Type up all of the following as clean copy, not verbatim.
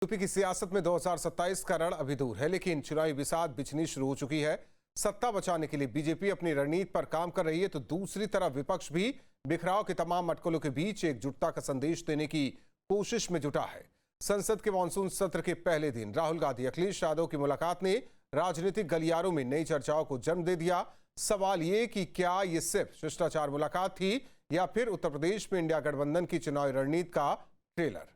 UP की सियासत में 2027 का रण अभी दूर है, लेकिन चुनावी बिसात बिछनी शुरू हो चुकी है। सत्ता बचाने के लिए बीजेपी अपनी रणनीति पर काम कर रही है, तो दूसरी तरफ विपक्ष भी बिखराव के तमाम अटकलों के बीच एकजुटता का संदेश देने की कोशिश में जुटा है। संसद के मानसून सत्र के पहले दिन राहुल गांधी अखिलेश यादव की मुलाकात ने राजनीतिक गलियारों में नई चर्चाओं को जन्म दे दिया। सवाल ये कि क्या ये सिर्फ शिष्टाचार मुलाकात थी या फिर उत्तर प्रदेश में इंडिया गठबंधन की चुनावी रणनीति का ट्रेलर।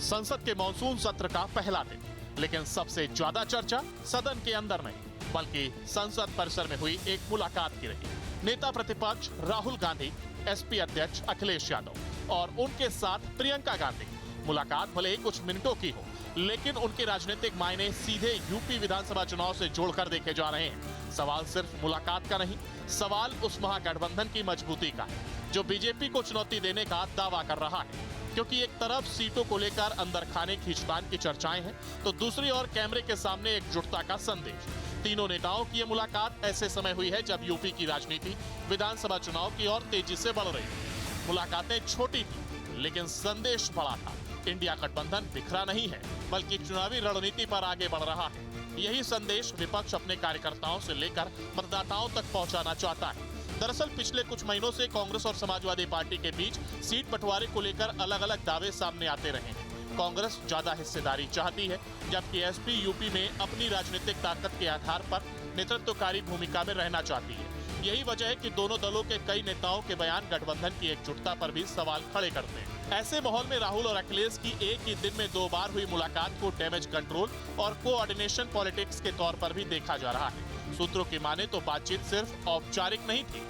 संसद के मॉनसून सत्र का पहला दिन, लेकिन सबसे ज्यादा चर्चा सदन के अंदर नहीं बल्कि संसद परिसर में हुई एक मुलाकात की रही। नेता प्रतिपक्ष राहुल गांधी, एसपी अध्यक्ष अखिलेश यादव और उनके साथ प्रियंका गांधी। मुलाकात भले ही कुछ मिनटों की हो, लेकिन उनके राजनीतिक मायने सीधे यूपी विधानसभा चुनाव से जोड़कर देखे जा रहे हैं। सवाल सिर्फ मुलाकात का नहीं, सवाल उस महागठबंधन की मजबूती का है जो बीजेपी को चुनौती देने का दावा कर रहा है। क्योंकि एक तरफ सीटों को लेकर अंदर खाने खींचतान की चर्चाएं हैं, तो दूसरी ओर कैमरे के सामने एकजुटता का संदेश। तीनों नेताओं की यह मुलाकात ऐसे समय हुई है जब यूपी की राजनीति विधानसभा चुनाव की ओर तेजी से बढ़ रही है। मुलाकातें छोटी थी, लेकिन संदेश बड़ा था। इंडिया गठबंधन बिखरा नहीं है, बल्कि चुनावी रणनीति पर आगे बढ़ रहा है। यही संदेश विपक्ष अपने कार्यकर्ताओं से लेकर मतदाताओं तक पहुंचाना चाहता है। दरअसल पिछले कुछ महीनों से कांग्रेस और समाजवादी पार्टी के बीच सीट बंटवारे को लेकर अलग अलग दावे सामने आते रहे हैं। कांग्रेस ज्यादा हिस्सेदारी चाहती है, जबकि एसपी यूपी में अपनी राजनीतिक ताकत के आधार पर नेतृत्वकारी भूमिका में रहना चाहती है। यही वजह है कि दोनों दलों के कई नेताओं के बयान गठबंधन की एकजुटता पर भी सवाल खड़े करते हैं। ऐसे माहौल में राहुल और अखिलेश की एक ही दिन में 2 बार हुई मुलाकात को डैमेज कंट्रोल और कोऑर्डिनेशन पॉलिटिक्स के तौर पर भी देखा जा रहा है। सूत्रों की माने तो बातचीत सिर्फ औपचारिक नहीं थी।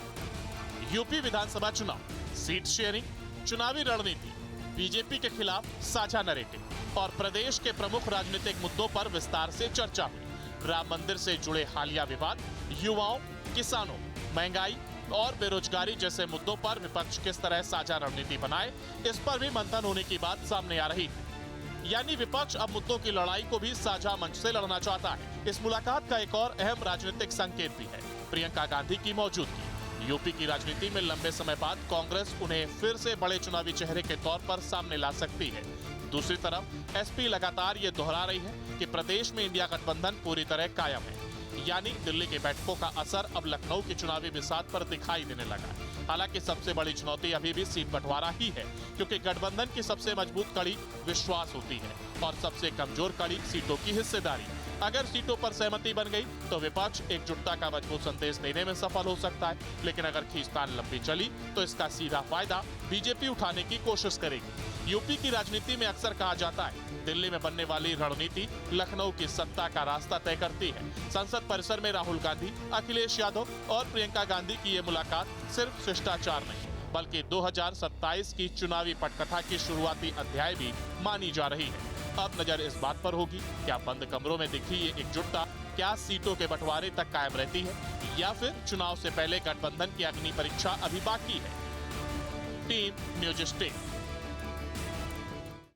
यूपी विधानसभा चुनाव, सीट शेयरिंग, चुनावी रणनीति, बीजेपी के खिलाफ साझा नैरेटिव और प्रदेश के प्रमुख राजनीतिक मुद्दों पर विस्तार से चर्चा हुई। राम मंदिर से जुड़े हालिया विवाद, युवाओं, किसानों, महंगाई और बेरोजगारी जैसे मुद्दों पर विपक्ष किस तरह साझा रणनीति बनाए, इस पर भी मंथन होने की बात सामने आ रही है। यानी विपक्ष अब मुद्दों की लड़ाई को भी साझा मंच से लड़ना चाहता है। इस मुलाकात का एक और अहम राजनीतिक संकेत भी है, प्रियंका गांधी की मौजूदगी। यूपी की राजनीति में लंबे समय बाद कांग्रेस उन्हें फिर से बड़े चुनावी चेहरे के तौर पर सामने ला सकती है। दूसरी तरफ एसपी लगातार ये दोहरा रही है कि प्रदेश में इंडिया गठबंधन पूरी तरह कायम है। यानी दिल्ली के बैठकों का असर अब लखनऊ की चुनावी बिसात पर दिखाई देने लगा। हालांकि सबसे बड़ी चुनौती अभी भी सीट बंटवारा ही है, क्योंकि गठबंधन की सबसे मजबूत कड़ी विश्वास होती है और सबसे कमजोर कड़ी सीटों की हिस्सेदारी। अगर सीटों पर सहमति बन गई तो विपक्ष एकजुटता का मजबूत संदेश देने में सफल हो सकता है, लेकिन अगर खींचतान लंबी चली तो इसका सीधा फायदा बीजेपी उठाने की कोशिश करेगी। यूपी की राजनीति में अक्सर कहा जाता है, दिल्ली में बनने वाली रणनीति लखनऊ की सत्ता का रास्ता तय करती है। संसद परिसर में राहुल गांधी, अखिलेश यादव और प्रियंका गांधी की ये मुलाकात सिर्फ शिष्टाचार नहीं, बल्कि 2027 की चुनावी पटकथा की शुरुआती अध्याय भी मानी जा रही है। अब नजर इस बात पर होगी, क्या बंद कमरों में दिखी ये एकजुटता क्या सीटों के बंटवारे तक कायम रहती है, या फिर चुनाव से पहले गठबंधन की अग्नि परीक्षा अभी बाकी है। Team news state.